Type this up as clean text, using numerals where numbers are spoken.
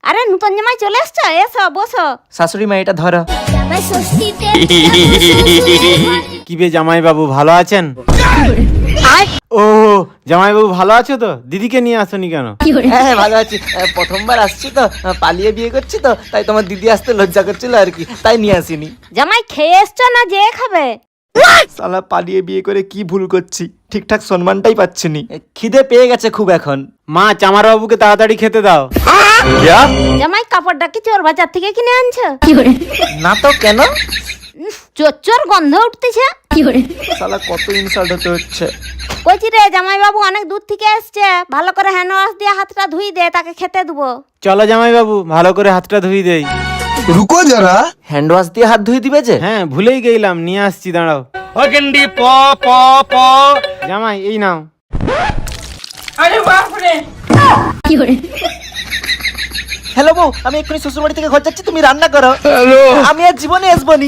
আরে নতুন জামাই চলে এসছো, এসো বসো। শাশুড়ি মা এটা ধরো। কি বে জামাই বাবু ভালো আছেন? ও জামাই বাবু ভালো আছো তো? দিদিকে নিয়ে আসনি কেন? হ্যাঁ ভালো আছি, প্রথমবার আসছি তো, পালিয়ে বিয়ে করছি তো, তাই তোমার দিদি আসতে লজ্জা করছিল আর কি, তাই নিয়ে আসিনি। জামাই খেয়ে এসছো না যে খাবে? শালা পালিয়ে বিয়ে করে কি ভুল করছি, ঠিকঠাক সম্মানটাই পাচ্ছি নি। খিদে পেয়ে গেছে খুব এখন। মা চামার বাবুকে তাড়াতাড়ি খেতে দাও। জামাই কাপড়টা কি চোর বাজার থেকে কিনে আনছো? না তো কেন? চোর গন্ধ উঠতেছে। শালা কত ইনসাল্ট হতে হচ্ছে। কইছি রে জামাই বাবু অনেক দূর থেকে এসছে, ভালো করে হ্যান্ড ওয়াশ দিয়ে হাতটা ধুই দে, তাকে খেতে দেবো। চলো জামাই বাবু ভালো করে হাতটা ধুই দেই। रुको जरा। হ্যান্ড ওয়াশ দিয়ে হাত ধুয়ে দিবে যে? হ্যাঁ ভুলেই গেলাম, নিয়ে আসছি দাঁড়াও। জামাই এই নাও। হ্যালো বউ, আমি এক্ষুনি শ্বশুর বাড়ি থেকে ঘর যাচ্ছি, তুমি রান্না করো। আমি আর জীবনে আসবো নি।